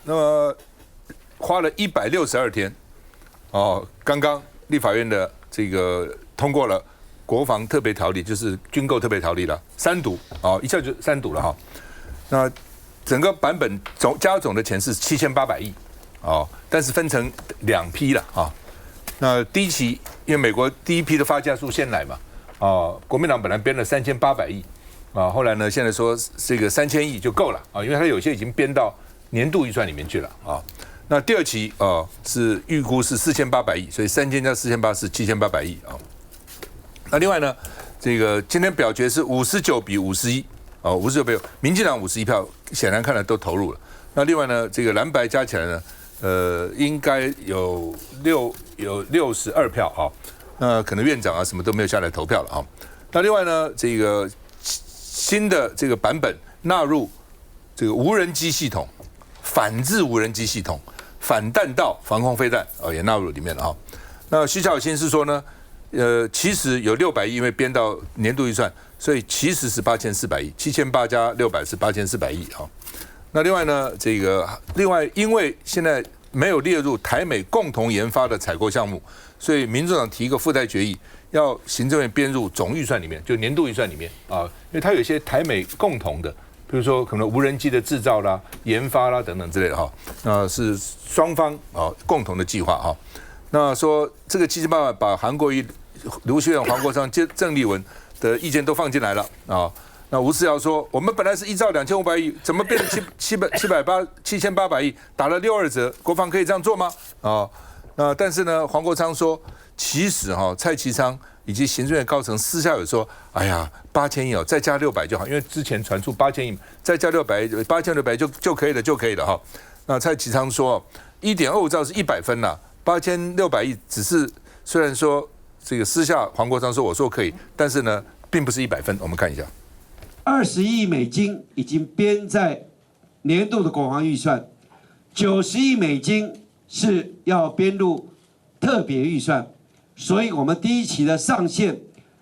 那麼花了162天，哦，剛剛立法院的這個通過了國防特別條例，就是軍購特別條例了，3讀哦，一下就3讀了哈。那整個版本加總的錢是7800億哦，但是分成2批了啊。那第一期因為美國第一批的發價書先來嘛，啊，國民黨本來編了3800億啊，後來呢現在說這個3000億就夠了啊，因為它有些已經編到年度預算裡面去了啊。那第2期是預估是4800億，所以3000加4800是7800億啊。那另外呢，這個今天表決是59比51哦，59比民進黨51票，顯然看來都投入了。那另外呢，這個藍白加起來呢，應該有62票啊。那可能院長啊什麼都沒有下來投票了啊。那另外呢，這個新的這個版本納入這個無人機系統、反制無人機系統、反彈道防空飛彈也納入裡面了啊。那徐巧芯是說呢，其實有600億，因為編到年度預算，所以其實是8400億，7800加600是8400億啊。那另外呢，因為現在沒有列入台美共同研發的採購項目，所以民眾黨提一個附帶決議，要行政院編入總預算裡面，就年度預算裡面啊，因為它有一些台美共同的，比如說可能無人機的製造啦、研發啦等等之類的哈，那是雙方共同的計劃哈。那說這個7800把韓國瑜、盧秀燕、黃國昌、鄭麗文的意見都放進來了啊。那吳思瑤說，我們本來是1兆2500億，怎麼變成7800億，打了62折？國防可以這樣做嗎？啊，那但是呢，黄國昌說，其實蔡其昌以及行政院高層私下有說，哎呀，8000億再加600就好，因為之前傳出8000億，再加8600就可以了哈。那蔡其昌說，1.25兆是100分啦，8600億只是雖然說這個私下黃國昌說我說可以，但是呢，並不是100分。我們看一下。20億美金已經編在年度的國防預算，90億美金是要編入特別預算，所以我們第1期的上限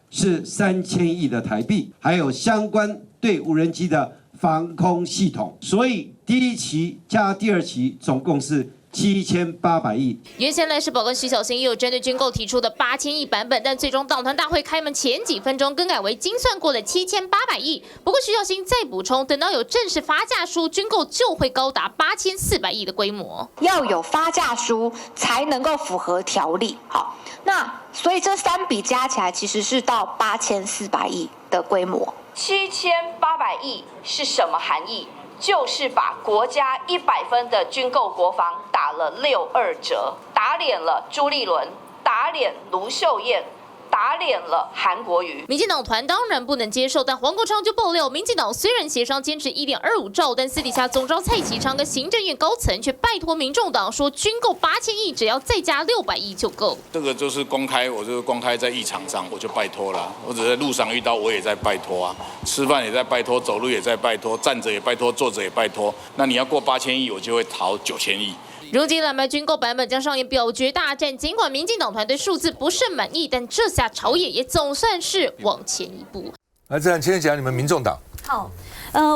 是3000億的台幣，還有相關對無人機的防空系統，所以第1期加第2期總共是7800億。原先賴士葆跟徐巧芯也有針對軍購提出的8000億版本，但最終黨團大會開門前幾分鐘更改為精算過的7800億。不過徐巧芯再補充，等到有正式發價書，軍購就會高達8400億的規模。要有發價書才能夠符合條例。好，那所以這3筆加起來其實是到8400億的規模。7800億是什麼含義？就是把國家100分的軍購國防打了62折，打臉了朱立倫，打臉盧秀燕，打臉了韓國瑜。民進黨團當然不能接受，但黃國昌就爆料，民進黨雖然協商堅持1.25兆，但私底下總召蔡其昌跟行政院高層卻拜託民眾黨說，軍購8000億，只要再加600億就夠。這個就是公開，我就是公開在議場上，我就拜託了。我只在路上遇到，我也在拜託啊。吃飯也在拜託，走路也在拜託，站着也拜託，坐着也拜託。那你要過8000億，我就會討9000億。如今藍白軍購版本將上演表決大戰，儘管民進黨團對數字不甚滿意，但這下朝野也總算是往前一步。來，這樣今天講你們民眾黨。好。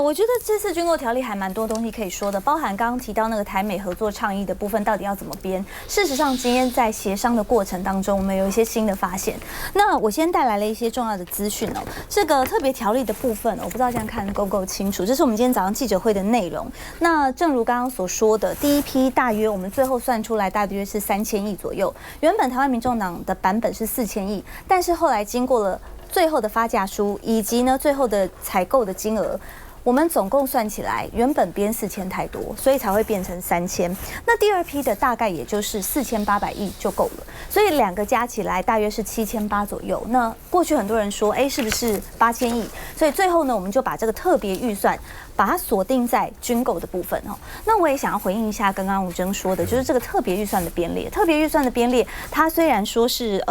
我覺得這次軍購條例還蠻多東西可以說的，包含剛剛提到那個台美合作倡議的部分，到底要怎麼編？事實上，今天在協商的過程當中，我們有一些新的發現。那我先帶來了一些重要的資訊哦。這個特別條例的部分，我不知道這樣看夠不夠清楚。這是我們今天早上記者會的內容。那正如剛剛所說的，第1批大約我們最後算出來大約是3000億左右。原本台灣民眾黨的版本是4000億，但是後來經過了最後的發價書以及呢最後的採購的金額。我們總共算起來，原本編4000太多，所以才會變成3000。那第2批的大概也就是4800億就夠了，所以2個加起來大約是7800左右。那過去很多人說，哎，是不是8000億？所以最後呢，我們就把這個特別預算把它鎖定在軍購的部分哦。那我也想要回應一下剛剛吳崢說的，就是這個特別預算的編列。特別預算的編列，它雖然說是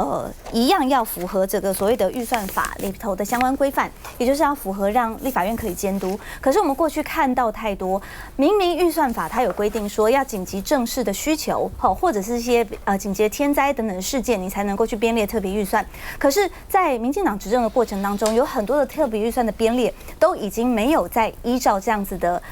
一樣要符合這個所謂的預算法裡頭的相關規範，也就是要符合讓立法院可以監督。可是我們過去看到太多，明明預算法它有規定說要緊急正視的需求，或者是一些緊急天災等等的事件，你才能夠去編列特別預算。可是，在民進黨執政的過程當中，有很多的特別預算的編列都已經沒有在依照這樣子的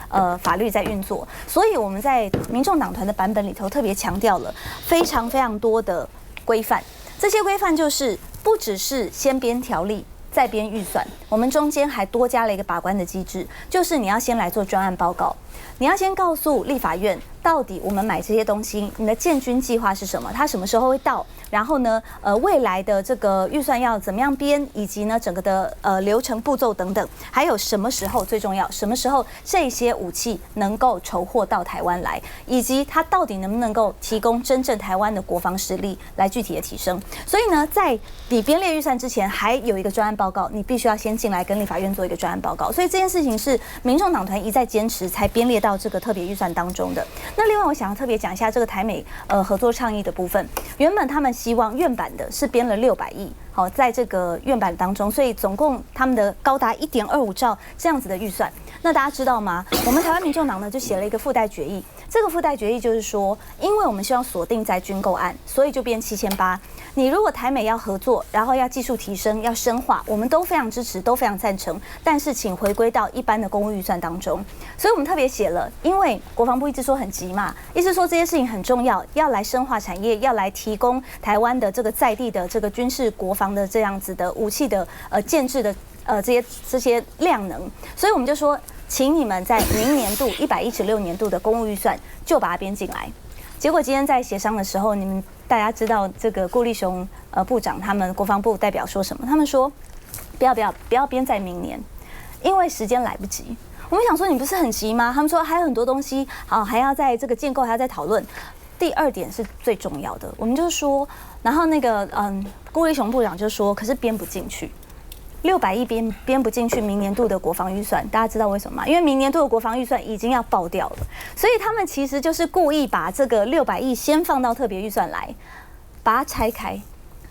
法律在運作，所以我們在民眾黨團的版本裡頭特別強調了非常非常多的規範。這些規範就是不只是先編條例再編預算，我們中間還多加了一個把關的機制，就是你要先來做專案報告，你要先告訴立法院到底我們買這些東西，你的建軍計劃是什麼，它什麼時候會到，然後呢，未來的這個預算要怎麼樣編，以及呢整個的流程步驟等等，還有什麼時候最重要，什麼時候這些武器能夠籌獲到台灣來，以及它到底能不能夠提供真正台灣的國防實力來具體的提升。所以呢，在你編列預算之前，還有一個專案報告，你必須要先進來跟立法院做一個專案報告。所以這件事情是民眾黨團一再堅持才編列到這個特別預算當中的。那另外我想要特別講一下這個台美合作倡議的部分，原本他們希望院版的是編了600億，好，在這個院版當中，所以總共他們的高達1.25兆這樣子的預算。那大家知道嗎？我們台灣民眾黨呢就寫了一個附帶決議，這個附帶決議就是說，因為我們希望鎖定在軍購案，所以就編7800。你如果台美要合作，然後要技術提升，要深化，我們都非常支持，都非常贊成。但是請回歸到一般的公務預算當中。所以我們特別寫了，因為國防部一直說很急嘛，一直說這些事情很重要，要來深化產業，要來提供台灣的这個在地的這個軍事國防的這樣子的武器的建制的這些量能。所以我們就說，請你們在明年度116年度的公務預算就把它編進來。結果今天在協商的時候，你們大家知道這個顧立雄部長他們國防部代表說什麼？他們說不要編在明年，因為時間來不及。我們想說你不是很急嗎？他們說還有很多東西好，還要在這個建構還要再討論。第二點是最重要的，我們就說，然後那個顧立雄部長就說，可是編不進去。600億編不進去明年度的國防預算，大家知道為什麼嗎？因為明年度的國防預算已經要爆掉了，所以他們其實就是故意把這個600億先放到特別預算來，把它拆開，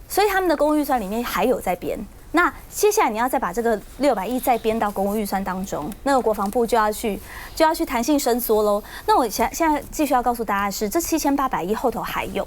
所以他們的公務預算裡面還有在編。那接下來你要再把這個600億再編到公務預算當中，那個國防部就要去彈性伸縮嘍。那我現在繼續要告訴大家的是，這7800億後頭還有。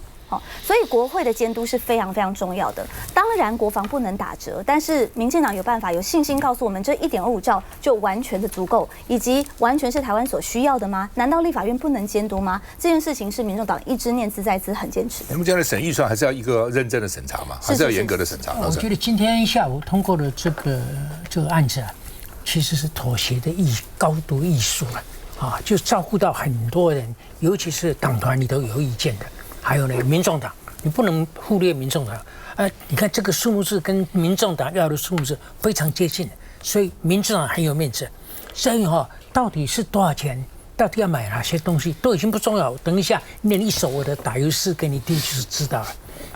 所以國會的監督是非常非常重要的。當然，國防不能打折，但是民進黨有辦法、有信心告訴我們，這1.25兆就完全的足夠，以及完全是台灣所需要的嗎？難道立法院不能監督嗎？這件事情是民眾黨一直念茲在茲，很堅持的。你們將來審預算還是要一個認真的審查嘛，還是要嚴格的審查？我覺得今天下午通過的這個案子啊，其實是妥協的高度藝術了啊，就照顧到很多人，尤其是黨團裡頭有意見的。還有呢，民眾黨，你不能忽略民眾黨。你看這個數目字跟民眾黨要的數目字非常接近，所以民眾黨很有面子。所以到底是多少錢，到底要買哪些東西，都已經不重要。等一下念一首我的打油詩給你聽，就是知道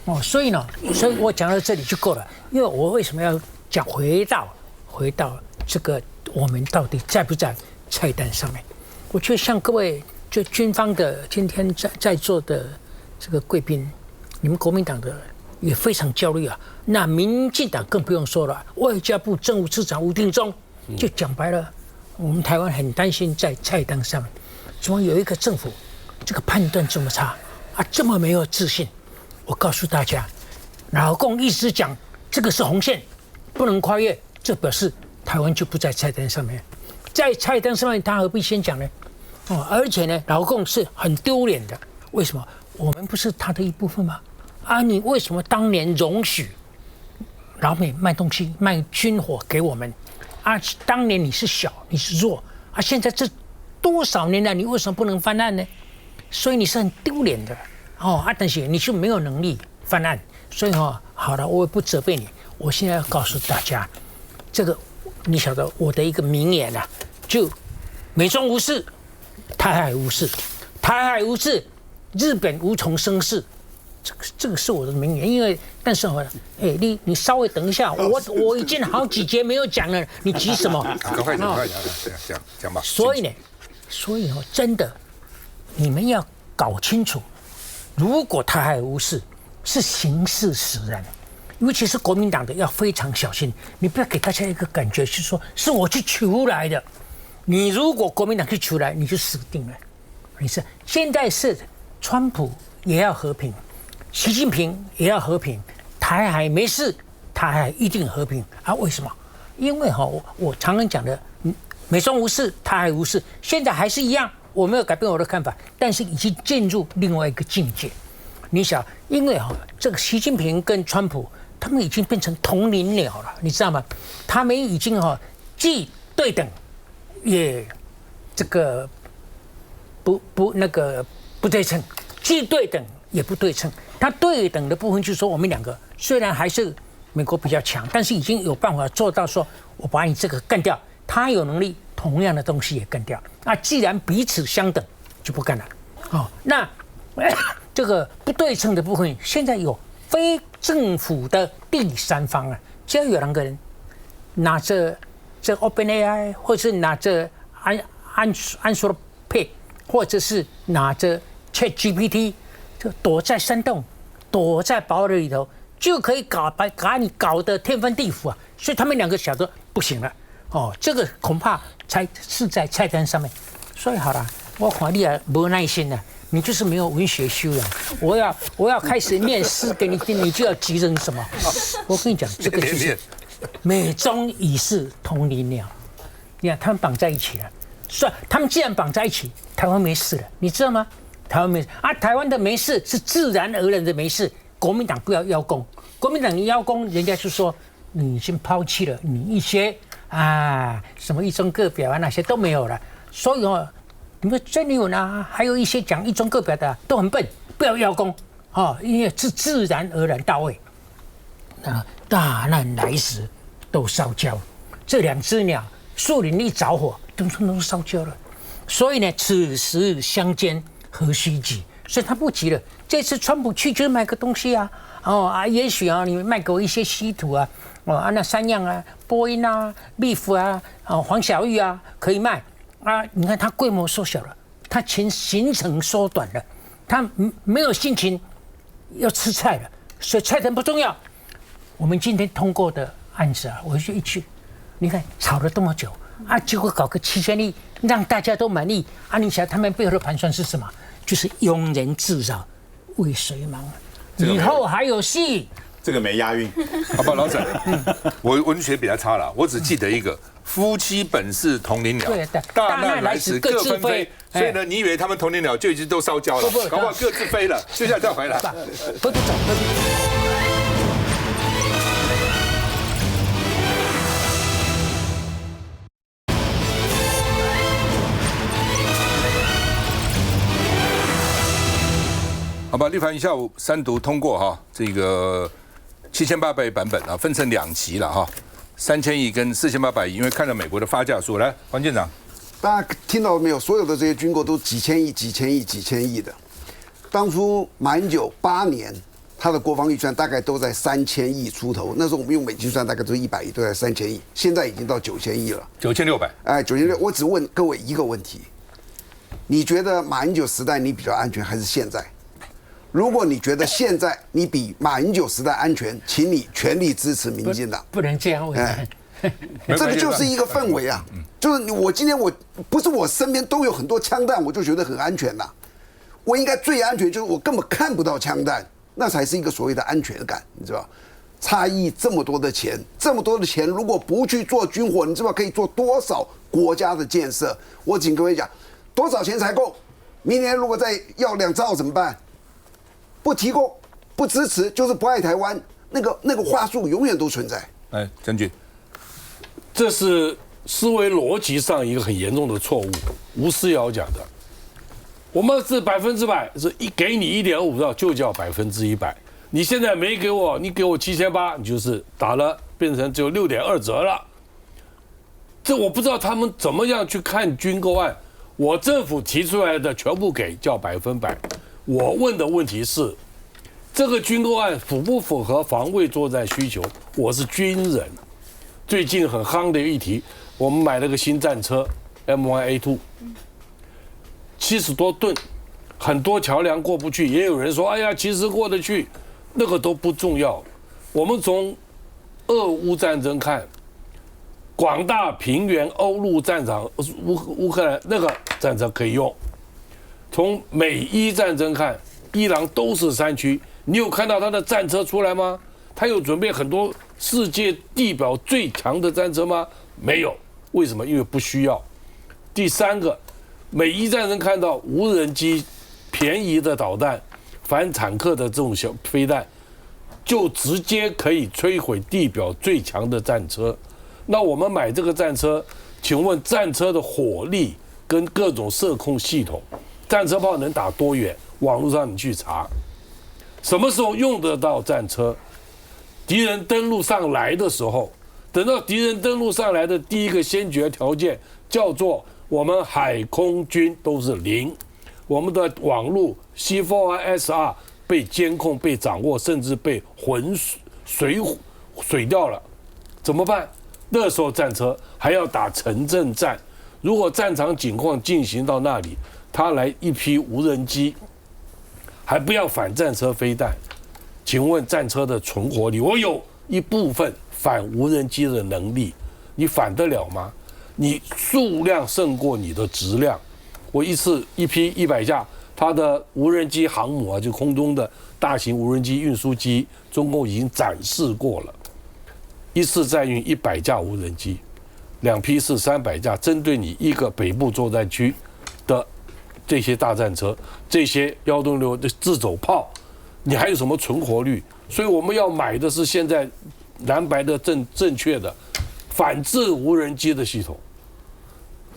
了。所以我講到這裡就夠了。因為我為什麼要講回到這個我們到底在不在菜單上面？我覺得像各位就軍方的今天在座的。這個貴賓，你們國民黨的也非常焦慮啊。那民進黨更不用說了，外交部政務次長吳定中就講白了，我們台灣很擔心在菜單上面，怎麼有一個政府這個判斷這麼差啊，這麼沒有自信？我告訴大家，老共一直講這個是紅線，不能跨越，這表示台灣就不在菜單上面。在菜單上面，他何必先講呢？而且呢，老共是很丟臉的，為什麼？我們不是他的一部分嗎？啊，你為什麼當年容許老美賣東西、賣軍火給我們？啊，當年你是小，你是弱啊，現在這多少年來，你為什麼不能翻案呢？所以你是很丟臉的但是你就沒有能力翻案，所以好了，我也不責備你。我現在要告訴大家，這個你曉得我的一個名言啊，就美中無事，台海無事，台海無事。日本無從生事，這個是我的名言。因為，但是你稍微等一下，我已經好幾節沒有講了，你急什麼？趕快講，講吧。所以真的，你們要搞清楚，如果台海無事，是形勢使然，尤其是國民黨的要非常小心，你不要給大家一個感覺是說是我去求來的。你如果國民黨去出來，你就死定了。現在是川普也要和平，習近平也要和平，台海沒事，台海一定和平啊？為什麼？因為我常常講的，美中無事，台海無事，現在還是一樣，我沒有改變我的看法，但是已經進入另外一個境界。你想，因為這個習近平跟川普，他們已經變成同林鳥了，你知道嗎？他們已經既對等，也這個不對稱，既對等也不對稱。他對等的部分就是說，我們兩個雖然還是美國比較強，但是已經有辦法做到說，我把你這個幹掉，他有能力同樣的東西也幹掉。那既然彼此相等，就不幹了。那這個不對稱的部分，現在有非政府的第三方啊，只要有兩個人拿着這 OpenAI， 或者是拿着Anthropic，或者是拿着 ChatGPT， 就躲在山洞、躲在堡壘裡頭，就可以把你搞得天翻地覆啊！所以他們兩個想說不行了，這個恐怕才是在菜单上面。所以好了，我看你啊沒耐心了，你就是沒有文學修養。我要開始念詩給你聽，你就要急成什麼？我跟你講，這個就是美中已是同林鳥。你看他們綁在一起了，算他們既然綁在一起，台灣沒事了，你知道嗎？台灣沒事啊，台灣的沒事是自然而然的沒事。國民黨不要邀功，國民党你邀功，人家就說你已經拋棄了你一些什麼一中各表啊那些都沒有了。所以你們真有呢，還有一些講一中各表的都很笨，不要邀功因為是自然而然到位。大難來時都燒焦，這兩隻鳥樹林一着火，通通都燒焦了。所以呢，此時相煎何須急？所以他不急了。這次川普去就是買個東西也許你們賣給我一些稀土那三樣波音beef 黃小玉可以賣你看它規模縮小了，它行程縮短了，它沒有心情要吃菜了，所以菜单不重要。我們今天通過的案子我就一去，你看吵了這麼久結果搞個7000億，讓大家都滿意你想他們背後的盤算是什麼？就是庸人自擾，為誰忙？以後還有戲。這個沒押韻，好吧，老沈，我文學比較差了，我只記得一個夫妻本是同林鳥，大難來時各自飛。所以呢，你以為他們同林鳥就已經都燒焦了，搞不好各自飛了，接下来再回來。都走。好吧，立法院下午3讀通過這個7800版本分成2期了3000億跟4800億，因為看了美國的發價書。來，黃艦長，大家聽到沒有？所有的這些軍購都幾千億、幾千億、幾千億的。當初馬英九8年，他的國防預算大概都在3000億出頭，那時候我們用美金算大概都是100億，都在3000億，現在已經到9000億了，9600。9600。我只問各位一個問題：你覺得馬英九時代你比較安全，還是現在？如果你覺得現在你比馬英九時代安全，請你全力支持民進黨。不能這樣問。這個就是一個氛圍啊，就是我今天我不是我身邊都有很多槍彈，我就覺得很安全吶。我應該最安全就是我根本看不到槍彈，那才是一個所謂的安全感，你知道？差異這麼多的錢，這麼多的錢，如果不去做軍火，你知道可以做多少國家的建設？我請各位講，多少錢才夠？明年如果再要2兆怎麼辦？不提供、不支持，就是不愛台灣，那個話術永遠都存在。將軍，這是思維邏輯上一個很嚴重的錯誤。吳思瑤講的，我們是100%，是給你1.5兆就叫100%。你現在沒給我，你給我7800，你就是打了，變成只有6.2折了。這我不知道他們怎麼樣去看軍購案。我政府提出來的全部給叫100%。我問的問題是，這個軍購案符不符合防衛作戰需求？我是軍人，最近很夯的議題，我們買了個新戰車 M1A2， 70多噸，很多橋梁過不去，也有人說，哎呀，其實過得去，那個都不重要。我們從俄烏戰爭看，廣大平原歐陸戰場，烏克蘭那個戰車可以用。從美伊戰爭看，伊朗都是山區，你有看到他的戰車出來嗎？他有準備很多世界地表最強的戰車嗎？沒有。為什麼？因為不需要。第三個，美伊戰爭看到無人機、便宜的導彈、反坦克的這種小飛彈，就直接可以摧毀地表最強的戰車。那我們買這個戰車，請問戰車的火力跟各種射控系統，戰車炮能打多遠？網絡上你去查，什麼時候用得到戰車？敵人登陸上來的時候，等到敵人登陸上來的第一個先決條件叫做我們海空軍都是零，我們的網絡 C4ISR 被監控、被掌握，甚至被水掉了，怎麼辦？那時候戰車還要打城鎮戰，如果戰場情況進行到那裡，他來一批無人機，還不要反戰車飛彈，請問戰車的存活率，我有一部分反無人機的能力，你反得了嗎？你數量勝過你的質量。我一次一批100架，它的無人機航母啊，就空中的大型無人機運輸機，中共已經展示過了。一次載運100架無人機，2批是300架，針對你一個北部作戰區的這些大戰車，這些166的自走炮，你還有什麼存活率？所以我們要買的是現在藍白的正確的反制無人機的系統，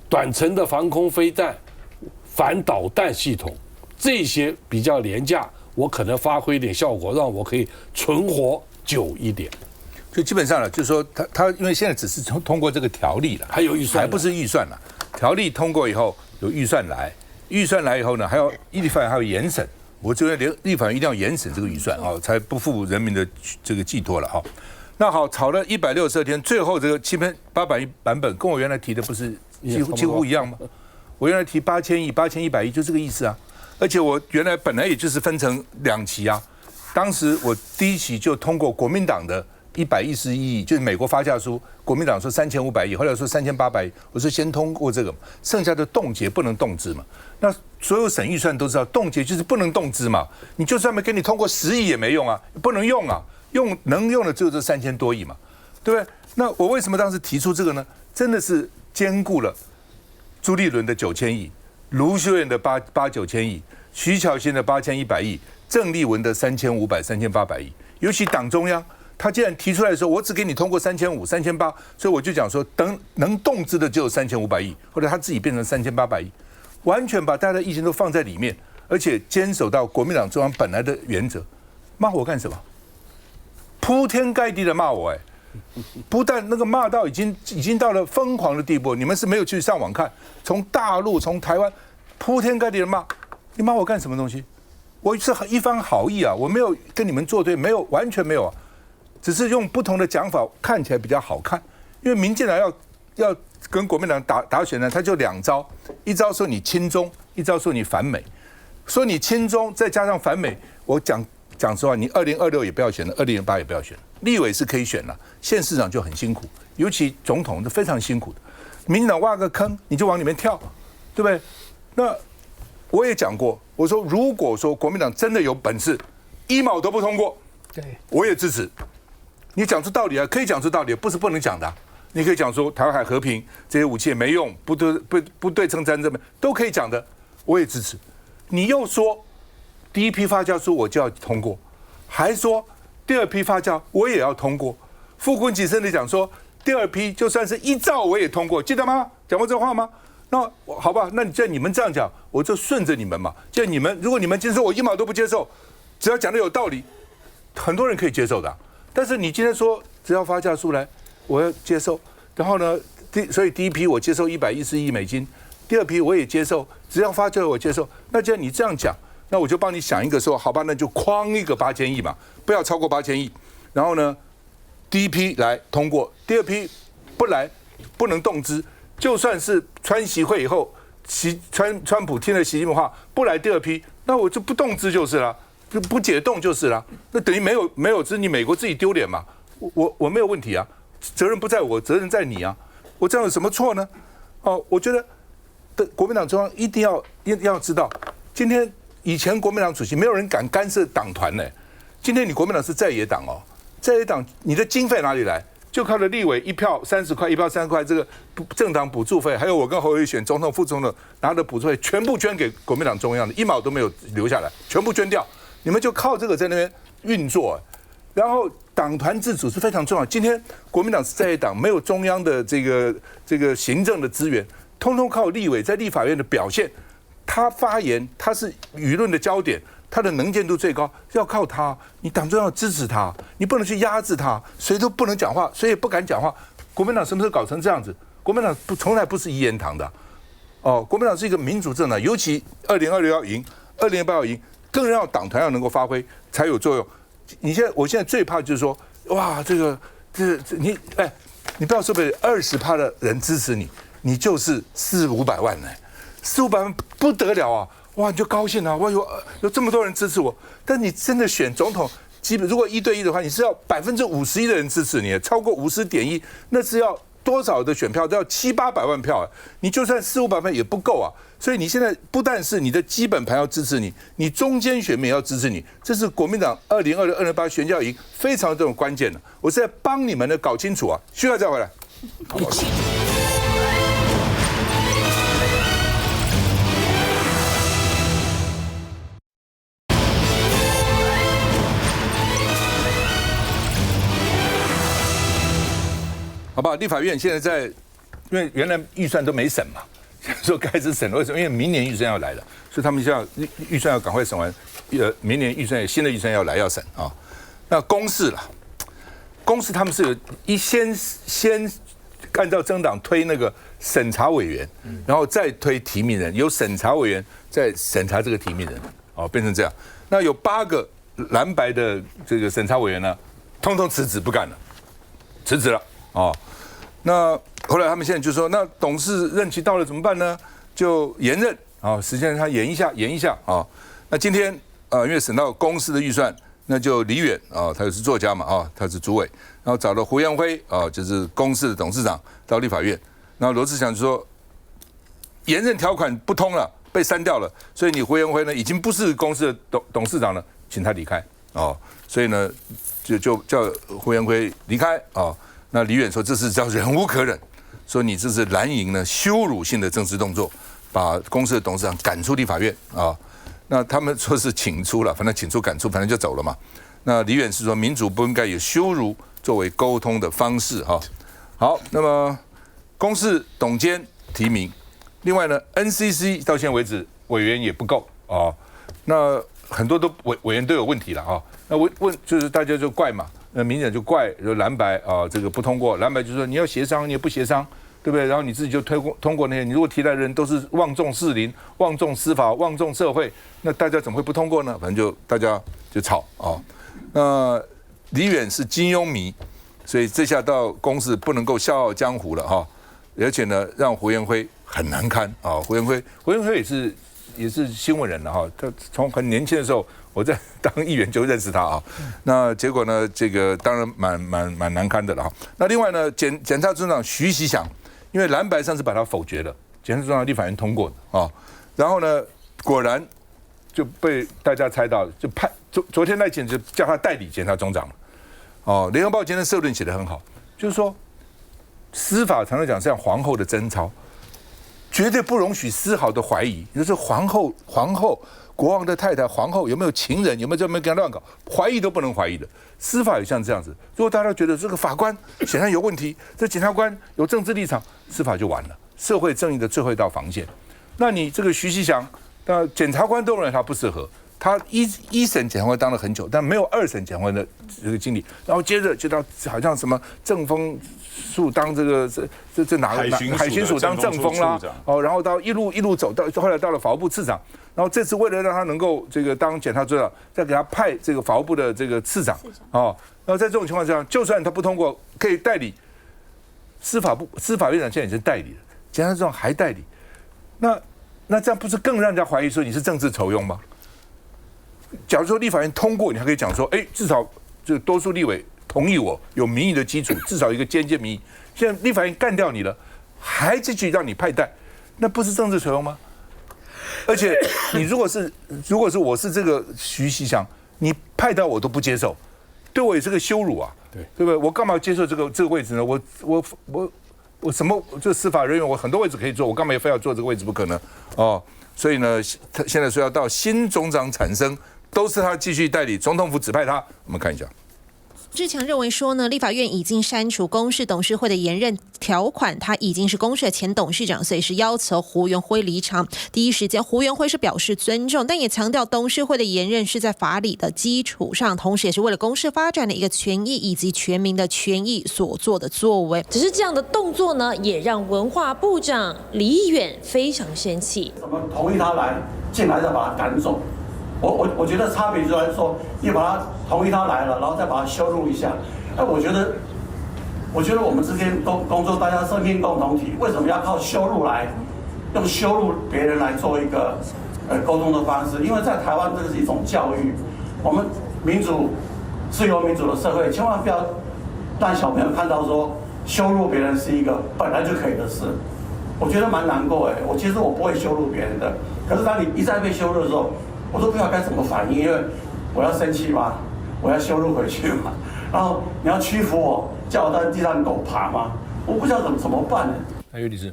短程的防空飛彈、反導彈系統，這些比較廉價，我可能發揮一點效果，讓我可以存活久一點。就基本上呢，就是說他因為現在只是通過這個條例了，還有預算，還不是預算了。條例通過以後有預算來，預算來以後呢，還要立法院還要嚴審。我覺得立法院一定要嚴審這個預算啊，才不負人民的這個寄託了哈。那好，吵了162天，最後這個7800億版本跟我原來提的不是幾乎一樣嗎？我原來提8000億、8100億，就這個意思啊。而且我原來本來也就是分成2期啊，當時我第一期就通過國民黨的111億，就是美國發下書，國民黨說3500億，後來說3800億，我說先通過這個，剩下的凍結不能動支嘛。那所有省預算都知道，凍結就是不能動支嘛，你就算沒給你通過10億也沒用啊，不能用啊，能用的只有這3000多億嘛，對不對？那我為什麼當時提出這個呢？真的是兼顧了朱立倫的9000億，盧秀燕的8、9千億，徐巧芯的8100億，鄭麗文的3500、3800億，尤其黨中央。他既然提出來的時候，我只給你通過3500、3800，所以我就講說，等能動支的只有3500億，或者他自己變成3800億，完全把大家的意見都放在裡面，而且堅守到國民黨中央本來的原則。罵我幹什麼？鋪天蓋地的罵我，不但那個罵到已經到了瘋狂的地步，你們是沒有去上網看，從大陸從台灣鋪天蓋地的罵，你罵我幹什麼東西？我是一番好意啊，我沒有跟你們作對，沒有，完全沒有啊。只是用不同的講法，看起來比較好看。因為民進黨要跟國民黨打選呢，他就2招，一招說你親中，一招說你反美。說你親中，再加上反美，我講實話，你2026也不要選了，2008也不要選了。立委是可以選了，縣市長就很辛苦，尤其總統是非常辛苦的。民進黨挖個坑，你就往裡面跳，對不對？那我也講過，我說如果說國民黨真的有本事，1毛都不通過，對，我也支持。你講出道理啊，可以講出道理，不是不能講的啊。你可以講說台灣海和平這些武器也沒用，不對稱戰爭都可以講的，我也支持。你又說第一批發酵書我就要通過，還說第2批發酵我也要通過。傅昆萁甚至講說第2批就算是1兆我也通過，記得嗎？講過這話嗎？那好吧，那既然你們這樣講，我就順着你們嘛。既然你們，如果你們接受我1毛都不接受，只要講的有道理，很多人可以接受的啊。但是你今天說只要發酵出來，我要接受，然後呢，所以第1批我接受110億美金，第2批我也接受，只要發酵我接受。那既然你這樣講，那我就幫你想一個說，好吧，那就框一個8000億嘛，不要超過8000億。然後呢，第1批來通過，第2批不來，不能動支。就算是川習會以後，川普聽了習近平的話不來第2批，那我就不動支就是了。不解凍就是了，那等於沒有支，你美國自己丟臉嘛？我沒有問題啊，責任不在我，責任在你啊。我這樣有什麼錯呢？哦，我覺得的國民黨中央一定要知道，今天以前国民党主席没有人敢干涉党團呢，今天你国民党是在野党哦，在野黨你的經費哪裡來？就靠了立委1票30塊，1票30塊，這個政黨補助費，還有我跟侯友宜選總統、副總統拿的補助費，全部捐給國民黨中央的，1毛都沒有留下來，全部捐掉。你們就靠這個在那邊運作，然後黨團自主是非常重要。今天國民黨是在野黨，沒有中央的這個行政的資源，通通靠立委在立法院的表現，他發言，他是輿論的焦點。他的能見度最高，要靠他。你黨中央要支持他，你不能去壓制他，誰都不能講話，誰也不敢講話。國民黨什麼時候搞成這樣子？國民黨從來不是一言堂的，哦，國民黨是一個民主政黨，尤其2026要贏，2028要贏，更要黨團要能夠發揮才有作用。我現在最怕就是說，哇，你不要說被20%的人支持你，你就是400-500萬呢，400-500萬不得了啊！哇，你就高興啊！哇，有這麼多人支持我，但你真的選總統，基本如果1對1的話，你是要51%的人支持你，超過50.1%，那是要多少的選票？都要700-800萬票啊！你就算400-500萬也不夠啊！所以你現在不但是你的基本盤要支持你，你中間選民也要支持你，這是國民黨2026、2028選舉要贏非常這種關鍵的。我是在幫你們的搞清楚啊！需要再回來。好不好？立法院現在因為原來預算都沒審嘛，現在說開始審了。為什麼？因為明年預算要來了，所以他們現在預算要趕快審完。明年預算新的預算要來要審啊。那公示了，公示他們是有先按照政黨推那個審查委員，然後再推提名人，由審查委員再審查這個提名人，哦，變成這樣。那有8個藍白的這個審查委員呢，通通辭職不幹了，辭職了。哦，那後來他們現在就說，那董事任期到了怎麼辦呢？就延任啊，時間他延一下啊。那今天因為審到公司的預算，那就李遠啊，他也是作家嘛啊，他是主委，然後找了胡延輝啊，就是公司的董事長到立法院，然後羅智強就說延任條款不通了，被刪掉了，所以你胡延輝呢已經不是公司的董事長了，請他離開哦。所以呢就叫胡延輝離開啊。那李遠說這是叫忍無可忍，說你這是藍營呢羞辱性的政治動作，把公司的董事長趕出立法院啊。那他們說是請出了，反正請出趕出，反正就走了嘛。那李遠是說民主不應該以羞辱作為溝通的方式哈。好，那麼公示董監提名，另外呢 NCC 到現在為止委員也不夠啊。那很多委員都有問題了啊。那問就是大家就怪嘛。那民進就怪就藍白啊，這個不通過，藍白就說你要協商，你也不協商，對不對？然後你自己就通過那些，你如果提來的人都是望重士林、望重司法、望重社會，那大家怎麼會不通過呢？反正就大家就吵啊。那李遠是金庸迷，所以這下到公示不能夠笑傲江湖了哈，而且呢讓胡延輝很難堪啊。胡延輝也是新聞人了哈，他從很年輕的時候，我在當議員就認識他啊。那結果呢，這個當然蠻難堪的了哈。那另外呢，檢察總長徐錫祥，因為藍白上次把他否決了，檢察總長立法院通過的啊。然後呢，果然就被大家猜到，就派昨天那檢就叫他代理檢察總長了。哦，聯合報今天社論寫得很好，就是說司法常常講像皇後的貞操。絕對不容許絲毫的懷疑，就是皇後、國王的太太、皇後有沒有情人，有沒有跟他亂搞，懷疑都不能懷疑的。司法也像這樣子，如果大家覺得這個法官顯然有問題，這檢察官有政治立場，司法就完了，社會正義的最後一道防線。那你這個徐錫祥，那檢察官都認為他不適合，他一審檢察官當了很久，但沒有2審檢察官的這個經歷，然後接着就到好像什麼正風處當這個這哪個海巡署當正風啦，哦，然後到一路走到後來到了法務部次長，然後這次為了讓他能夠這個當檢察總長，再給他派這個法務部的這個次長哦，然後在這種情況下，就算他不通過，可以代理司法院長現在已經代理了，檢察總長還代理，那這樣不是更讓人家懷疑說你是政治酬庸嗎？假如說立法院通過，你還可以講說，哎，至少這多數立委同意我，有民意的基礎，至少一個間接民意。現在立法院幹掉你了，還繼續讓你派代，那不是政治水洪嗎？而且你如果是我是這個徐錫祥，你派到我都不接受，對我也是個羞辱啊，对不对？我幹嘛要接受這個位置呢？我什麼就司法人員，我很多位置可以做，我幹嘛非要做這個位置不可能哦？所以呢，他現在說要到新總長產生，都是他繼續代理，總統府指派他。我們看一下。志強認為說呢，立法院已經刪除公視董事會的延任條款，他已經是公視的前董事長，所以是要求胡元輝離場。第一時間，胡元輝是表示尊重，但也強調董事會的延任是在法理的基礎上，同時也是為了公視發展的一個權益以及全民的權益所做的作為。只是這樣的動作呢，也讓文化部長李義遠非常生氣。怎麼同意他來進來再把他趕走？我覺得差別就在說，你把他同意他來了，然後再把他羞辱一下。那我觉得我們之間工作大家生命共同體，為什麼要靠羞辱來，用羞辱別人來做一個溝通的方式？因為在台灣這個是一種教育，我們民主自由民主的社會，千萬不要讓小朋友看到說羞辱別人是一個本來就可以的事。我覺得蠻難過哎，其實我不會羞辱別人的，可是當你一再被羞辱的時候，我都不知道該怎麼反應，因為我要生氣嗎？我要羞辱回去嗎？然後你要屈服我，叫我在地上狗爬嗎？我不知道怎麼辦呢？還有律師，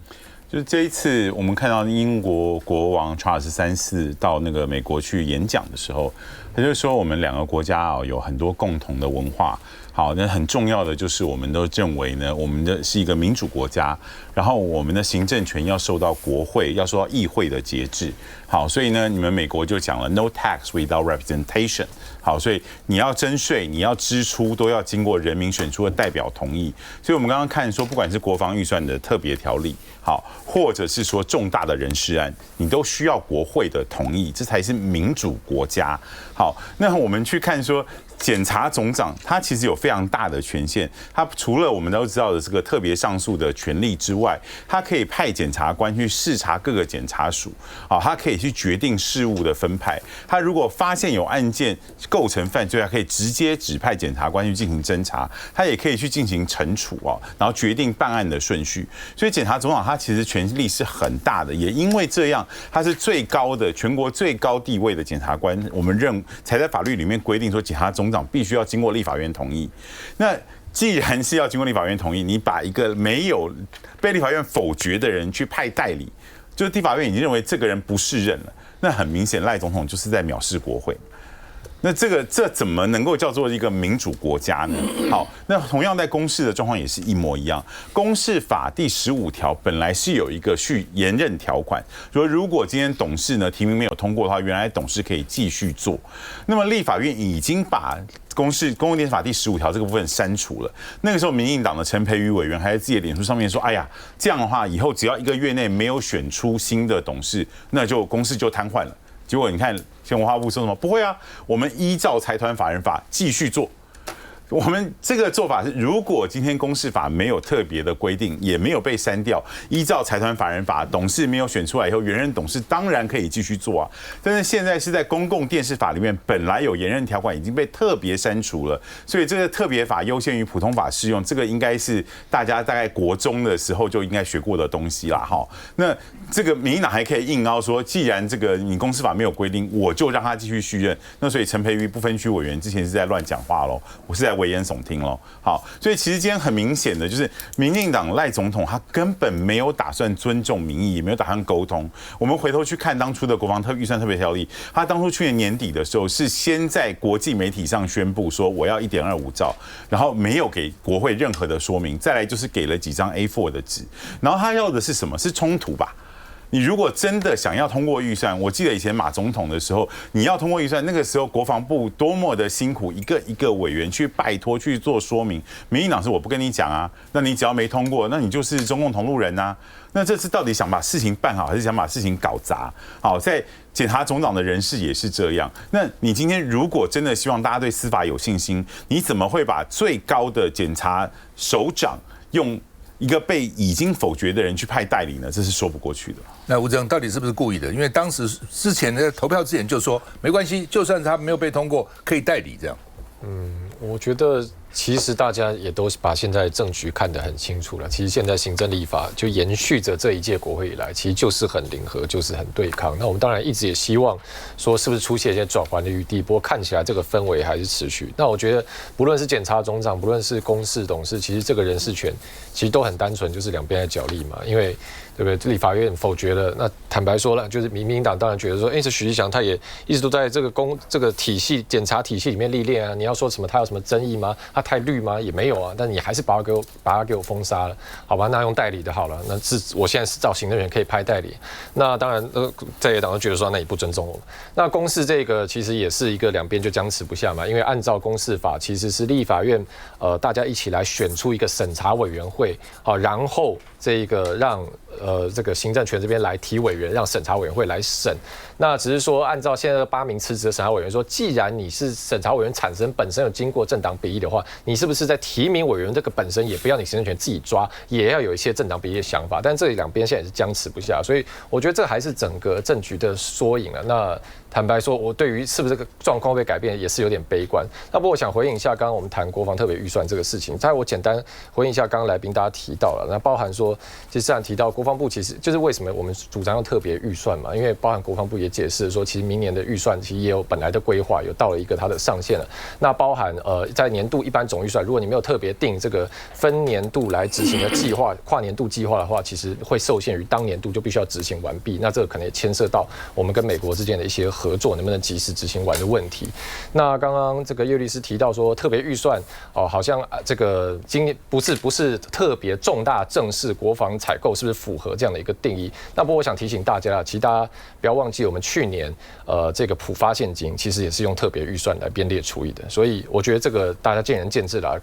就是這一次我們看到英國國王查爾斯3世到那個美國去演講的時候，他就說我們兩個國家有很多共同的文化。好，那很重要的就是我們都認為呢，我們的是一個民主國家，然後我們的行政權要受到國會、要受到議會的節制。好，所以呢，你們美國就講了 no tax without representation。好，所以你要徵稅、你要支出，都要經過人民選出的代表同意。所以我們剛剛看說，不管是國防預算的特別條例，好，或者是說重大的人事案，你都需要國會的同意，這才是民主國家。好，那我們去看說，檢察總長他其實有非常大的權限，他除了我們都知道的這個特別上訴的權利之外，他可以派檢察官去視察各個檢察署，啊，他可以去決定事務的分派。他如果發現有案件構成犯罪，他可以直接指派檢察官去進行偵查，他也可以去進行懲處啊，然後決定辦案的順序。所以檢察總長他其實權力是很大的，也因為這樣，他是最高的全國最高地位的檢察官。我們才在法律裡面規定說，檢察總長必須要經過立法院同意。那既然是要經過立法院同意，你把一個沒有被立法院否決的人去派代理，就是立法院已經認為這個人不適任了，那很明顯賴總統就是在藐視國會。那這怎麼能夠叫做一個民主國家呢？好，那同樣在公視的狀況也是一模一樣。公視法第15條本來是有一個續延任條款，說如果今天董事呢提名沒有通過的話，原來董事可以繼續做。那麼立法院已經把公共電視法第15條這個部分刪除了。那個時候，民進黨的陳培瑜委員還在自己的臉書上面說：“哎呀，這樣的話，以後只要1個月內沒有選出新的董事，那就公視就癱瘓了。”結果你看，像文化部說什麼？不會啊，我們依照財團法人法繼續做。我們這個做法是，如果今天公視法沒有特別的規定，也沒有被刪掉，依照財團法人法，董事沒有選出來以後，原任董事當然可以繼續做啊。但是現在是在公共電視法裡面，本來有延任條款已經被特別刪除了，所以這個特別法優先於普通法適用，這個應該是大家大概國中的時候就應該學過的東西啦。哈，那這個民進黨還可以硬凹說，既然這個你公視法沒有規定，我就讓他繼續續任。那所以陳培瑜不分區委員之前是在亂講話嘍，我是在危言聳聽嘍。好，所以其實今天很明顯的就是，民進黨賴總統他根本沒有打算尊重民意，也沒有打算溝通。我們回頭去看當初的國防預算特別條例，他當初去年年底的時候是先在國際媒體上宣布說我要1.25兆，然後沒有給國會任何的說明，再來就是給了幾張 A4 的紙，然後他要的是什麼？是衝突吧？你如果真的想要通過預算，我記得以前馬總統的時候，你要通過預算，那個時候國防部多麼的辛苦，一個一個委員去拜託去做說明。民進黨是我不跟你講啊，那你只要沒通過，那你就是中共同路人啊。那這次到底想把事情辦好，還是想把事情搞砸？好，在檢察總長的人事也是這樣。那你今天如果真的希望大家對司法有信心，你怎麼會把最高的檢察首長用一個被已經否決的人去派代理呢？這是說不過去的。那吳正到底是不是故意的？因為當時之前的投票之前就說沒關係，就算他沒有被通過，可以代理這樣。我覺得其實大家也都把現在政局看得很清楚了。其實現在行政立法就延續着這一屆國會以來，其實就是很零和，就是很對抗。那我們當然一直也希望說，是不是出現一些轉圜的餘地？不過看起來這個氛圍還是持續。那我覺得，不論是檢察總長，不論是公視董事，其實這個人事權其實都很單純，就是兩邊在角力嘛。因為對不對？立法院否決了，那坦白說了，就是民進党當然覺得說，這許志祥他也一直都在這個體系檢察體系裡面歷練啊。你要說什麼他有什麼爭議嗎？他太綠嗎？也沒有啊。但你還是把他給我封殺了，好吧？那用代理的好了，那是我現在是找行政人員可以派代理。那當然，在野党就覺得說，那你不尊重我們。那公視這個其實也是一個兩邊就僵持不下嘛，因為按照公視法，其實是立法院大家一起來選出一個審查委員會，好，然後這個讓這個行政權這邊來提委員，讓審查委員會來審。那只是說，按照現在的8名辭職的審查委員說，既然你是審查委員產生本身有經過政黨比例的話，你是不是在提名委員這個本身也不要你行政權自己抓，也要有一些政黨比例的想法？但這兩邊現在也是僵持不下，所以我覺得這還是整個政局的縮影了。那坦白說，我對於是不是這個狀況會改變，也是有點悲觀。那不過我想回應一下，剛剛我們談國防特別預算這個事情，在我簡單回應一下剛剛來賓大家提到了，那包含說，其實提到國防部其實就是為什麼我們主張用特別預算嘛，因為包含國防部也解釋說，其實明年的預算其實也有本來的規劃，有到了一個它的上限了。那包含在年度一般總預算，如果你沒有特別定這個分年度來執行的計劃，跨年度計劃的話，其實會受限於當年度就必須要執行完畢。那這個可能也牽涉到我們跟美國之間的一些合作能不能及時執行完的問題。那剛剛這個葉律師提到說，特別預算好像這個不是特別重大正式國防採購，是不是符合這樣的一個定義？那不過我想提醒大家，其實大家不要忘記，我們去年這個普發現金其實也是用特別預算來編列處理的，所以我覺得這個大家見仁見智啦。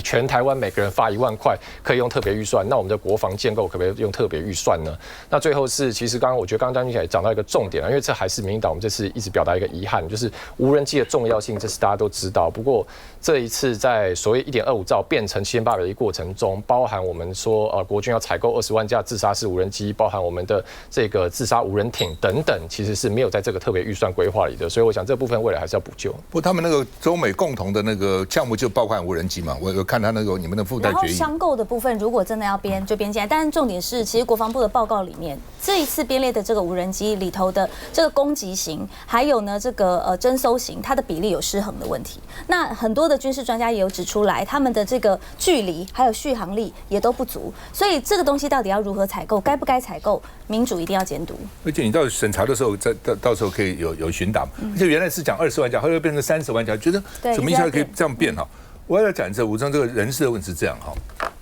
全台灣每個人發1萬塊可以用特別預算，那我們的國防建構可不可以用特別預算呢？那最後是，其實我覺得剛剛將軍也講到一個重點，因為這還是民進黨我們這次一直表達一個遺憾，就是無人機的重要性，這是大家都知道。不過這一次在所謂1.25兆變成7800億過程中，包含我們說國軍要採購20萬架自殺式無人機，包含我們的這個自殺無人艇等等，其實是沒有在這個特別預算規劃裡的。所以我想這部分未來還是要補救。不過他們那個中美共同的那個項目就包含無人機嘛，我有看他那個你們的附帶決議。然後商購的部分，如果真的要編就編進來，但是重點是，其實國防部的報告裡面，這一次編列的這個無人機裡頭的這個攻擊型，還有呢這個偵搜型，它的比例有失衡的問題。那很多的軍事專家也有指出來，他們的這個距離還有續航力也都不足，所以這個東西到底要如何採購，該不該採購，民主一定要監督。而且你到審查的時候，到時候可以有巡檔，而且原來是講20萬架，后来變成30萬架，覺得怎麼一下可以這樣變哈？我要講這武昌這個人事的問題是這樣哈。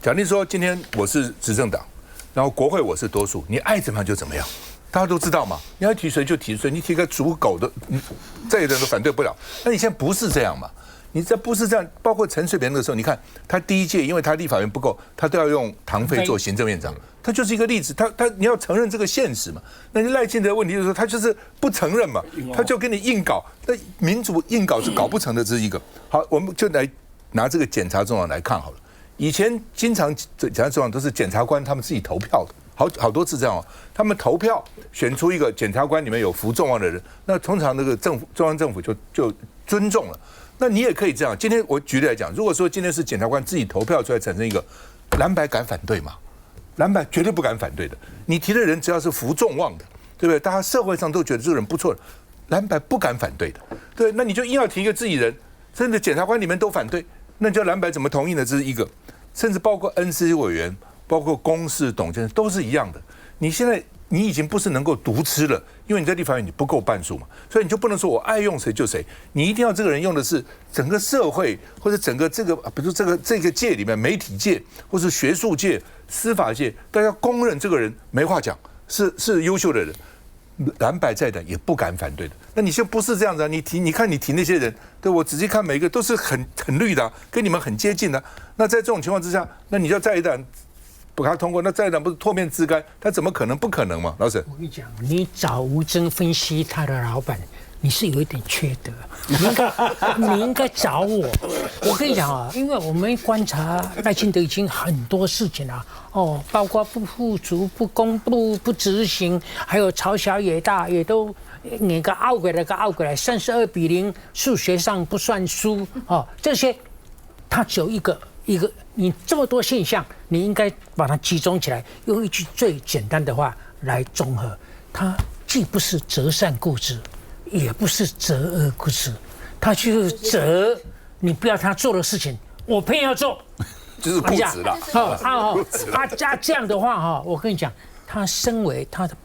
假定說今天我是執政黨，然後國會我是多數，你愛怎麼樣就怎麼樣，大家都知道嘛。你要提誰就提誰，你提個屬狗的，這一人都反對不了。那你現在不是這樣嘛？你这不是這樣，包括陳水扁那個時候，你看他第一屆，因為他立法院不夠，他都要用唐飛做行政院長，他就是一個例子。他你要承認這個現實嘛？那你賴清德的問題就是說，他就是不承認嘛，他就給你硬搞。那民主硬搞是搞不成的，這是一個。好，我們就來拿這個檢察總長來看好了。以前經常檢察總長都是檢察官他們自己投票的，好多次這樣哦。他們投票選出一個檢察官裡面有服众望的人，那通常那個中央政府就尊重了。那你也可以這樣。今天我舉例來講，如果說今天是檢察官自己投票出來產生一個，藍白敢反對嗎？藍白絕對不敢反對的。你提的人只要是服眾望的，對不對？大家社會上都覺得這個人不錯的，藍白不敢反對的。對，那你就硬要提一個自己人，甚至檢察官裡面都反對，那叫藍白怎麼同意呢？這是一個。甚至包括 NCC 委員，包括公視董監事都是一樣的。你現在你已經不是能夠獨吃了，因為你在立法院你不夠半數嘛，所以你就不能说我愛用誰就誰，你一定要這個人用的是整個社會或者整個這個，比如這個界裡面，媒體界或是學術界、司法界，大家公認這個人沒話講，是優秀的人，藍白在的也不敢反對的。那你現在不是這樣子啊？你看你提那些人，對，我仔細看每一個都是很綠的，跟你們很接近的。那在這種情況之下，那你要再一黨不給他通過，那再一黨不是唾面自乾？他怎麼可能？不可能嘛，老沈。我跟你講，你找吳崢分析他的老闆，你是有一點缺德。你應該找我。我跟你講啊，因為我們觀察賴清德已經很多事情了哦，包括不付諸、不公布、不執行，還有朝小野大也都那個拗過來，32-0，數學上不算輸哦，這些它只有一个，你這麼多現象，你應該把它集中起來，用一句最簡單的話來綜合。它既不是擇善固執，也不是擇惡固執，它就是擇你不要他做的事情，我偏要做，就是固執了。這樣的話哈，我跟你講，他身為他的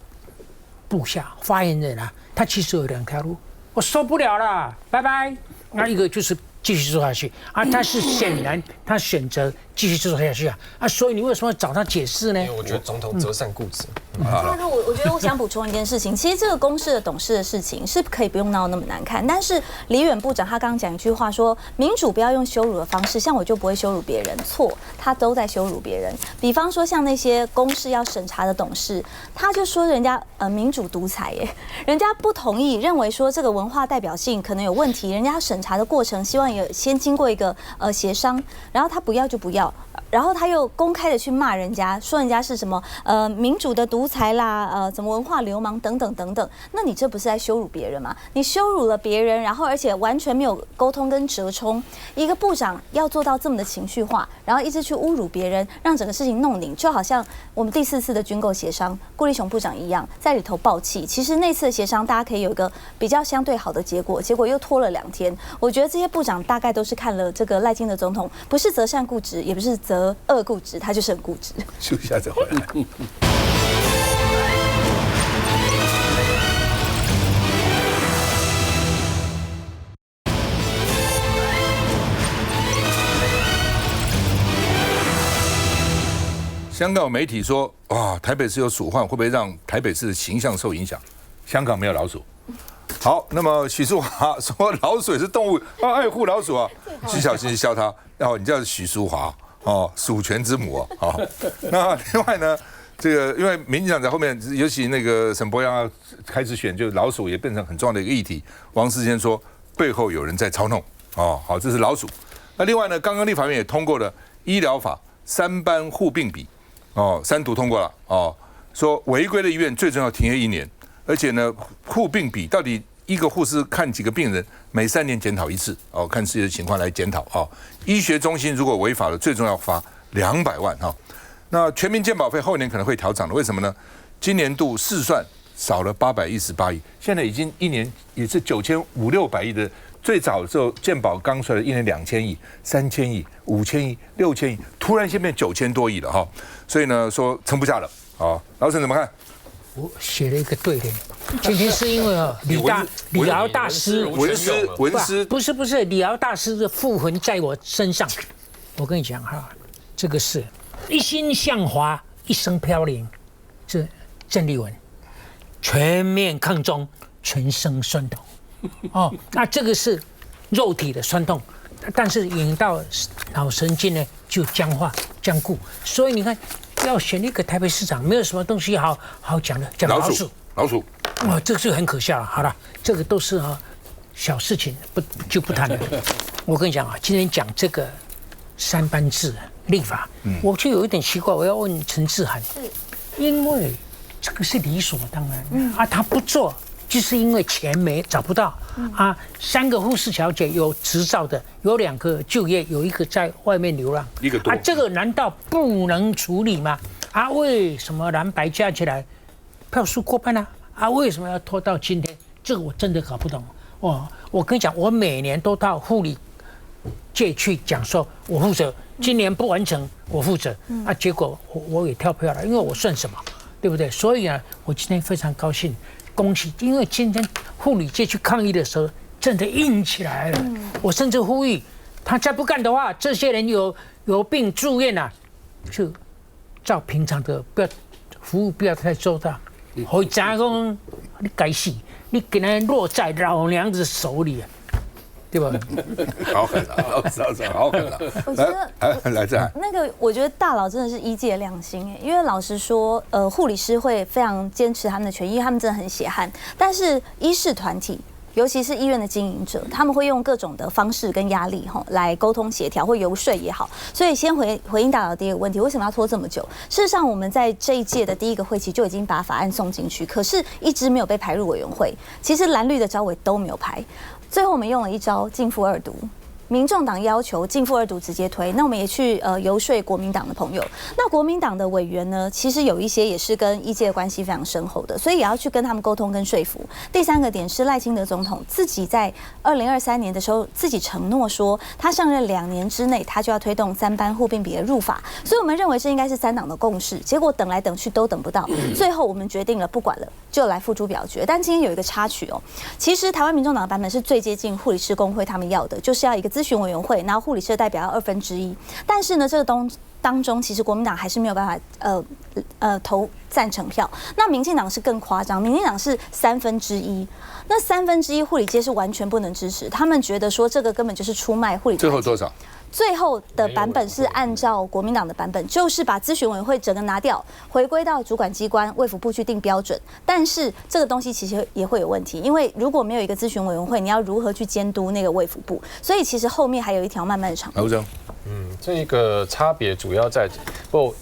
部下發言人啊，他其實有兩條路，我受不了了，拜拜。那一個就是繼續做下去啊，但是顯然他選擇繼續做下去啊，所以你為什麼要找他解釋呢？因為我覺得總統擇善固執。那我覺得我想補充一件事情，其實這個公視的董事的事情是可以不用鬧那麼難看，但是李遠部長他剛剛講一句話說，民主不要用羞辱的方式，像我就不會羞辱別人，錯，他都在羞辱別人。比方說像那些公視要審查的董事，他就說人家民主獨裁耶，人家不同意，認為說這個文化代表性可能有問題，人家審查的過程希望有先經過一個協商，然後他不要就不要。然後他又公開的去罵人家，說人家是什麼民主的獨裁啦，怎麼文化流氓等等等等。那你這不是在羞辱別人嗎？你羞辱了別人，然後而且完全沒有溝通跟折衝。一個部長要做到這麼的情緒化，然後一直去侮辱別人，讓整個事情弄擰，就好像我們第4次的軍購協商，顧立雄部長一樣，在裡頭爆氣。其實那次的協商大家可以有一個比較相對好的結果，結果又拖了2天。我覺得這些部長大概都是看了這個賴清德總統，不是擇善固執，也不是擇惡固執，他就是很固執。休息一下再回來。香港媒體說，哇，台北市有鼠患，會不會讓台北市的形象受影響？香港沒有老鼠。好，那麼許淑華說老鼠也是動物，愛護老鼠啊。徐小新笑他，然後你叫許淑華。哦，鼠權之母哦，好。那另外呢，這個因為民進黨在後面，尤其那個沈伯洋要開始選，就老鼠也變成很重要的一個議題。王世堅說背後有人在操弄哦，好，這是老鼠。那另外呢，剛剛立法院也通過了醫療法3班互併比哦，3讀通過了哦，說違規的醫院最終要停業1年，而且呢，互併比到底一個護士看幾個病人，每3年檢討一次哦，看自己的情況來檢討哦。醫學中心如果違法了，最終要罰200萬哈。那全民健保費後年可能會調漲的，為什麼呢？今年度試算少了818億，現在已經一年也是9500-600億的。最早的時候健保剛出來一年2000億、3000億、5000億、6000億，突然間變9000多億了哈。所以呢，說撐不下了啊。老沈怎麼看？我寫了一個對聯，今天是因為李敖大師文師不是李敖大師的附魂在我身上。我跟你講哈，這個是一心向華，一生飄零，是鄭麗文。全面抗中，全身痠痛。哦，那這個是肉體的痠痛，但是引到腦神經呢就僵化僵固，所以你看。要選一個台北市長，沒有什麼東西好講的，講老鼠，哦，這個就很可笑了。好了，這個都是小事情，就不談了。我跟你講啊，今天講這個3班制立法，我就有一點奇怪，我要問陳志涵，因為這個是理所當然啊，他不做。就是因為錢找不到啊，3個護士小姐有執照的，有2個就業，有1個在外面流浪，一個多啊，這個難道不能處理嗎？啊，為什麼藍白加起來票數過半呢？啊，為什麼要拖到今天？這個我真的搞不懂。我跟你講，我每年都到護理界去講說，我負責，今年不完成我負責啊，結果我也跳票了，因為我算什麼，對不對？所以呢，我今天非常高興。恭喜！因為今天護理界去抗議的時候，真的硬起來了。我甚至呼籲，他再不幹的話，這些人有病住院啊，就照平常的，不要服務不要太周到。回家講你該死，你給他落在老娘子手裡啊，對吧？好狠啊！好狠啊！我覺得來這那個，我覺得大佬真的是醫界良心哎，因為老實說，護理師會非常堅持他們的權益，因為他們真的很血汗。但是醫事團體，尤其是醫院的經營者，他們會用各種的方式跟壓力來溝通協調或遊說也好。所以先回應大佬第一個問題，為什麼要拖這麼久？事實上，我們在這一屆的第1個會期就已經把法案送進去，可是一直沒有被排入委員會。其實藍綠的招委都沒有排。最後我們用了一招逕付2讀，民眾黨要求進復2讀直接推，那我們也去游說國民黨的朋友。那國民黨的委員呢，其實有一些也是跟醫界的關係非常深厚的，所以也要去跟他們溝通跟說服。第3個點是賴清德總統自己在2023年的時候自己承諾說，他上任2年之內他就要推動3班互併比的入法，所以我們認為這應該是3黨的共識。結果等來等去都等不到，最後我們決定了不管了，就來付諸表決。但今天有一個插曲哦，其實台灣民眾黨的版本是最接近護理師工會他們要的，就是要一個諮詢委員會，然後護理師的代表要1/2。但是呢，這個當中其實國民黨還是沒有辦法投贊成票。那民進黨是更誇張，民進黨是1/3。那1/3護理界是完全不能支持，他們覺得說這個根本就是出賣護理。最後多少？最後的版本是按照國民党的版本，就是把諮詢委員會整個拿掉，回歸到主管機關衛福部去定標準。但是這個東西其實也會有問題，因為如果沒有一個諮詢委員會，你要如何去監督那個衛福部？所以其實後面還有一條漫漫的長路。这個差別主要在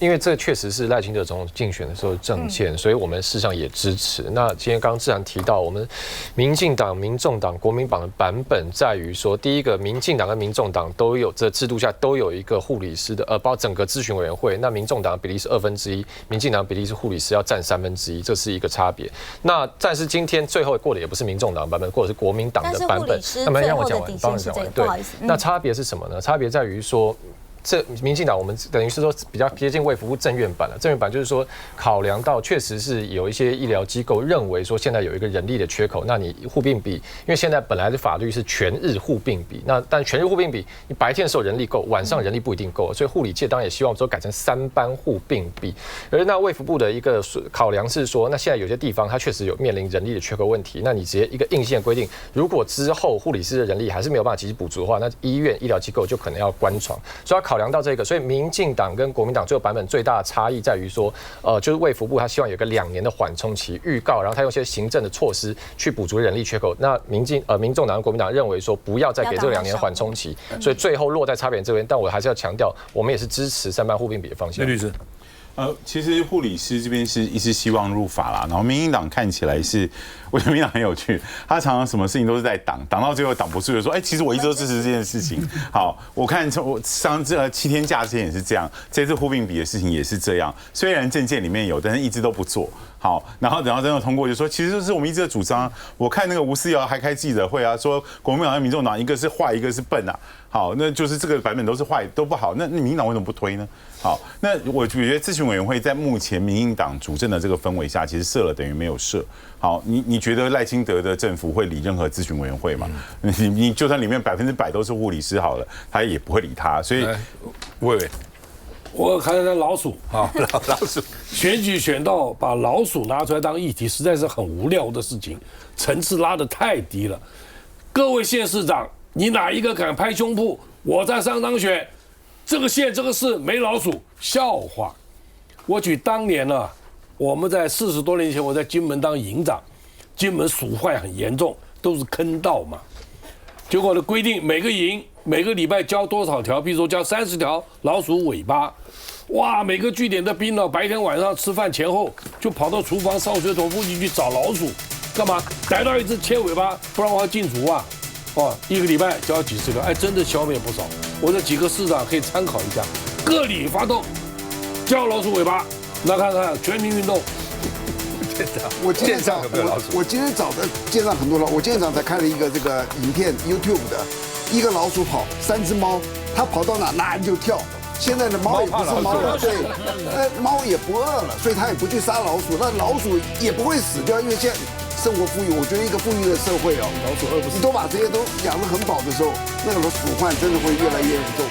因為這確實是賴清德總統競選的時候政見，所以我們事實上也支持。那今天剛剛志涵提到，我們民進黨、民眾黨、國民黨的版本在於說，第一個，民進黨跟民眾黨都有這制度下都有一個護理師的包括整個諮詢委員會。那民眾黨的比例是1/2，民進黨比例是護理師要佔1/3，這是一個差別。那但是今天最後過的也不是民眾黨版本，過的是國民黨的版本。那麼讓我講完，幫你講完。對，那差別是什麼呢？差別在於說，這民進黨我們等於是說比較接近衛福部政院版了。政院版就是說，考量到確實是有一些醫療機構認為說現在有一個人力的缺口，那你互併比，因為現在本來的法律是全日互併比，那但全日互併比，你白天的時候人力夠，晚上人力不一定夠，所以護理界當然也希望說改成3班互併比。而那衛福部的一個考量是說，那現在有些地方它確實有面臨人力的缺口問題，那你直接一個硬性的規定，如果之後護理師的人力還是沒有辦法及時補足的話，那醫院醫療機構就可能要關床，所以要考量到這個，所以民進黨跟國民黨最後版本最大的差異在於說，就是衛福部他希望有個2年的緩衝期預告，然後他用一些行政的措施去補足人力缺口。那民眾黨跟國民黨認為說不要再給這個2年緩衝期，所以最後落在差別這邊。但我還是要強調，我們也是支持3班互併比的方向。律師。其實護理師這邊是一直希望入法啦，然後民進黨看起來是，我覺得民進黨很有趣，他常常什麼事情都是在擋到最後擋不住，就說，其實我一直都支持這件事情。好，我看我上這7天假之前也是這樣，這次互併比的事情也是這樣，雖然政見裡面有，但是一直都不做。好，然後等到真的通過，就說其實這是我們一直的主張。我看那個吳思瑤還開記者會啊，說國民黨跟民眾黨一個是壞，一個是笨啊。好，那就是這個版本都是壞，都不好。那民進黨為什麼不推呢？好，那我覺得諮詢委員會在目前民進黨主政的這個氛圍下，其實設了等於沒有設。好，你覺得賴清德的政府會理任何諮詢委員會嗎？你就算裡面100%都是護理師好了，他也不會理他。所以，我看看老鼠，好，老鼠選舉選到把老鼠拿出來當議題，實在是很無聊的事情，層次拉得太低了。各位縣市長，你哪一個敢拍胸脯？我在上當選，這個縣這個市沒老鼠，笑話。我舉當年呢，我們在40多年前，我在金門當營長，金門鼠患很嚴重，都是坑道嘛。結果的規定，每個營每個禮拜交多少條，比如說交30條老鼠尾巴。哇，每個據點的兵呢，白天晚上吃飯前後就跑到廚房燒水桶附近去找老鼠，幹嘛？逮到一只切尾巴，不然我要禁足啊！哦，一個禮拜交幾十條，真的消滅不少。我這幾個市長可以參考一下，各里發動，交老鼠尾巴，那看看全民運動。我今天找的街上很多老，我今天早上才看了一個這個影片 YouTube 的，一個老鼠跑，3隻貓，它跑到哪就跳。現在的貓也不是貓了，對，貓也不餓了，所以它也不去殺老鼠，那老鼠也不會死掉，因為現在生活富裕，我覺得一個富裕的社會哦，老鼠餓不死，你都把這些都養得很飽的時候，那個鼠患真的會越來越嚴重。